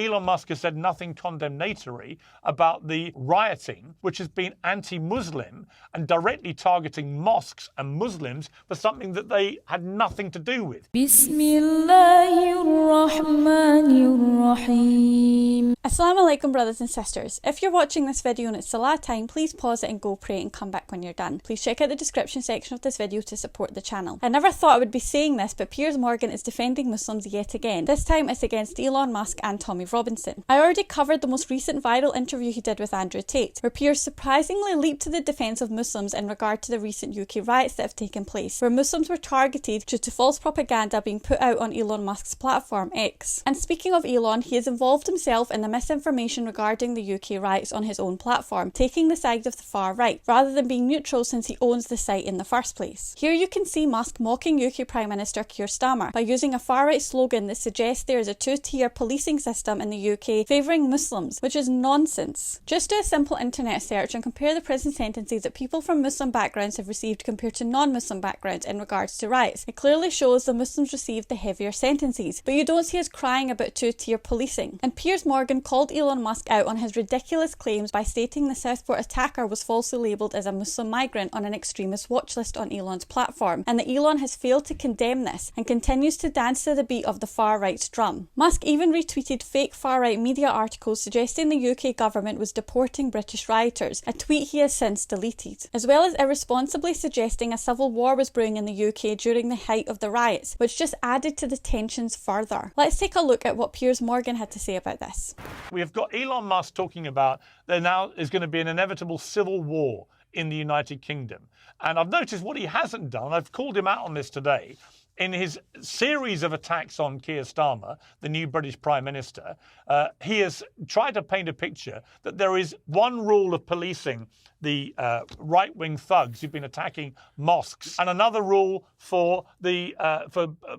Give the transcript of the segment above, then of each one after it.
Elon Musk has said nothing condemnatory about the rioting, which has been anti-Muslim and directly targeting mosques and Muslims for something that they had nothing to do with. Assalamu alaikum, brothers and sisters. If you're watching this video and it's Salah time, please pause it and go pray and come back when you're done. Please check out the description section of this video to support the channel. I never thought I would be saying this, but Piers Morgan is defending Muslims yet again. This time it's against Elon Musk and Tommy Robinson. I already covered the most recent viral interview he did with Andrew Tate, where Piers surprisingly leaped to the defence of Muslims in regard to the recent UK riots that have taken place, where Muslims were targeted due to false propaganda being put out on Elon Musk's platform X. And speaking of Elon, he has involved himself in the misinformation regarding the UK riots on his own platform, taking the side of the far right, rather than being neutral since he owns the site in the first place. Here you can see Musk mocking UK Prime Minister Keir Starmer by using a far-right slogan that suggests there is a two-tier policing system in the UK favouring Muslims, which is nonsense. Just do a simple internet search and compare the prison sentences that people from Muslim backgrounds have received compared to non-Muslim backgrounds in regards to riots. It clearly shows the Muslims received the heavier sentences, but you don't see us crying about two-tier policing. And Piers Morgan called Elon Musk out on his ridiculous claims by stating the Southport attacker was falsely labelled as a Muslim migrant on an extremist watch list on Elon's platform, and that Elon has failed to condemn this and continues to dance to the beat of the far-right's drum. Musk even retweeted fake far-right media articles suggesting the UK government was deporting British rioters, a tweet he has since deleted, as well as irresponsibly suggesting a civil war was brewing in the UK during the height of the riots, which just added to the tensions further. Let's take a look at what Piers Morgan had to say about this. We have got Elon Musk talking about there now is going to be an inevitable civil war in the United Kingdom. And I've noticed what he hasn't done, I've called him out on this today, in his series of attacks on Keir Starmer, the new British Prime Minister, he has tried to paint a picture that there is one rule of policing the right-wing thugs who've been attacking mosques, and another rule for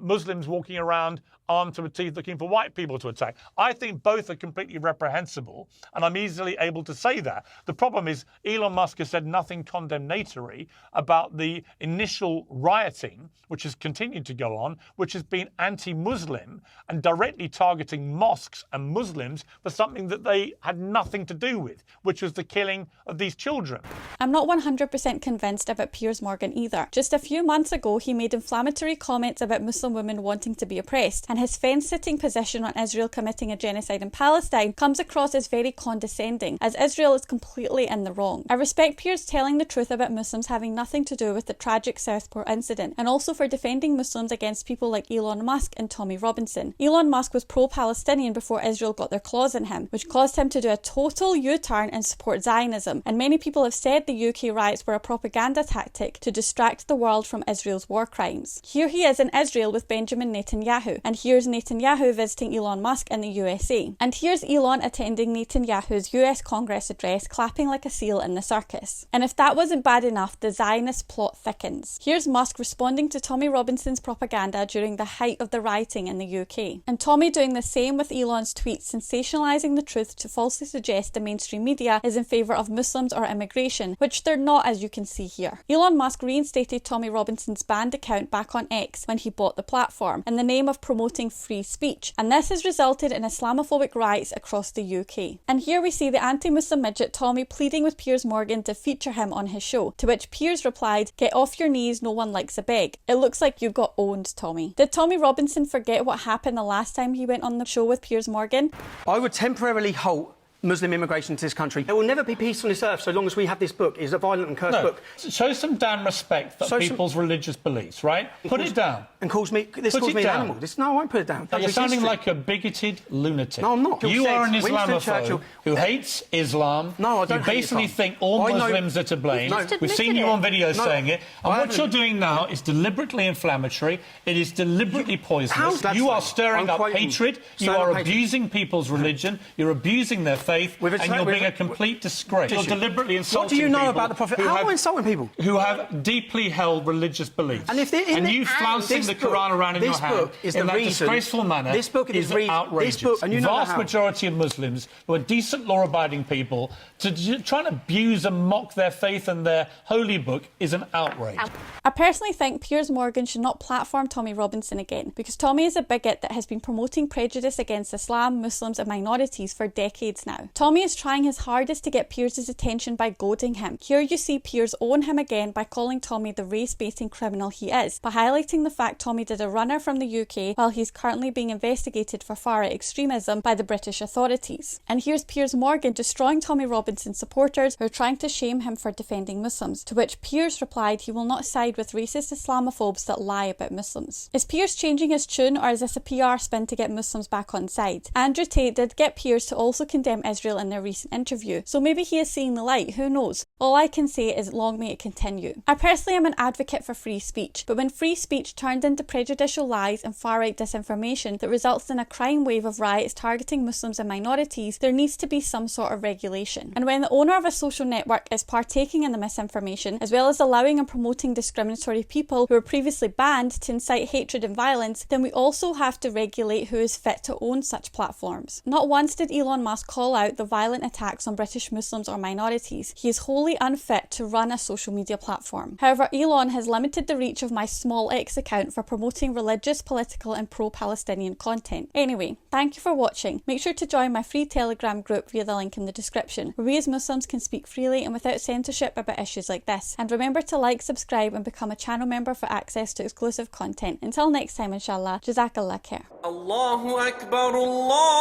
Muslims walking around armed to the teeth looking for white people to attack. I think both are completely reprehensible, and I'm easily able to say that. The problem is Elon Musk has said nothing condemnatory about the initial rioting, which has continued to go on, which has been anti-Muslim and directly targeting mosques and Muslims for something that they had nothing to do with, which was the killing of these children. I'm not 100% convinced about Piers Morgan either. Just a few months ago, he made inflammatory comments about Muslim women wanting to be oppressed, and his fence-sitting position on Israel committing a genocide in Palestine comes across as very condescending, as Israel is completely in the wrong. I respect Piers telling the truth about Muslims having nothing to do with the tragic Southport incident, and also for defending Muslims against people like Elon Musk and Tommy Robinson. Elon Musk was pro-Palestinian before Israel got their claws in him, which caused him to do a total U-turn and support Zionism, and many people have said the UK riots were a propaganda tactic to distract the world from Israel's war crimes. Here he is in Israel with Benjamin Netanyahu, and here's Netanyahu visiting Elon Musk in the USA. And here's Elon attending Netanyahu's US Congress address, clapping like a seal in the circus. And if that wasn't bad enough, the Zionist plot thickens. Here's Musk responding to Tommy Robinson's propaganda during the height of the rioting in the UK. And Tommy doing the same with Elon's tweets, sensationalising the truth to falsely suggest the mainstream media is in favour of Muslims or immigration, which they're not, as you can see here. Elon Musk reinstated Tommy Robinson's banned account back on X when he bought the platform, in the name of promoting free speech, and this has resulted in Islamophobic riots across the UK. And here we see the anti-Muslim midget Tommy pleading with Piers Morgan to feature him on his show, to which Piers replied, "Get off your knees, no one likes a beg." It looks like you've got owned, Tommy. Did Tommy Robinson forget what happened the last time he went on the show with Piers Morgan? I would temporarily halt Muslim immigration to this country. There will never be peace on this earth so long as we have this book. It's a violent and cursed book. Show some damn respect for people's religious beliefs, right? Put it down. And calls me an animal. No, I won't put it down. You're sounding like a bigoted lunatic. No, I'm not. You are an Islamophobe who hates Islam. No, I don't. You basically think all Muslims are to blame. We've seen you on video saying it. And what you're doing now is deliberately inflammatory. It is deliberately poisonous. You are stirring up hatred. You are abusing people's religion. You're abusing their faith. faith, and you're being a complete disgrace. You're deliberately insulting people. What do you know about the Prophet? How am I insulting people? Who have deeply held religious beliefs. And if they're in you flouncing the Quran around in your hand in that disgraceful manner is outrageous. Vast majority of Muslims who are decent, law-abiding people to try and abuse and mock their faith and their holy book is an outrage. I personally think Piers Morgan should not platform Tommy Robinson again, because Tommy is a bigot that has been promoting prejudice against Islam, Muslims and minorities for decades now. Tommy is trying his hardest to get Piers' attention by goading him. Here you see Piers own him again by calling Tommy the race-baiting criminal he is, by highlighting the fact Tommy did a runner from the UK while he's currently being investigated for far-right extremism by the British authorities. And here's Piers Morgan destroying Tommy Robinson's supporters who are trying to shame him for defending Muslims, to which Piers replied he will not side with racist Islamophobes that lie about Muslims. Is Piers changing his tune, or is this a PR spin to get Muslims back on side? Andrew Tate did get Piers to also condemn Israel in their recent interview, so maybe he is seeing the light, who knows? All I can say is long may it continue. I personally am an advocate for free speech, but when free speech turned into prejudicial lies and far-right disinformation that results in a crime wave of riots targeting Muslims and minorities, there needs to be some sort of regulation. And when the owner of a social network is partaking in the misinformation, as well as allowing and promoting discriminatory people who were previously banned to incite hatred and violence, then we also have to regulate who is fit to own such platforms. Not once did Elon Musk call out the violent attacks on British Muslims or minorities. He is wholly unfit to run a social media platform. However, Elon has limited the reach of my small X account for promoting religious, political and pro-Palestinian content. Anyway, thank you for watching. Make sure to join my free Telegram group via the link in the description, where we as Muslims can speak freely and without censorship about issues like this. And remember to like, subscribe and become a channel member for access to exclusive content. Until next time, inshallah, Jazakallah khair. Allahu Akbar, Allahu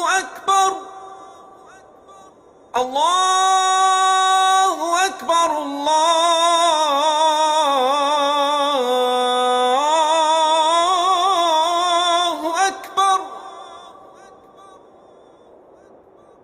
Akbar, Allah.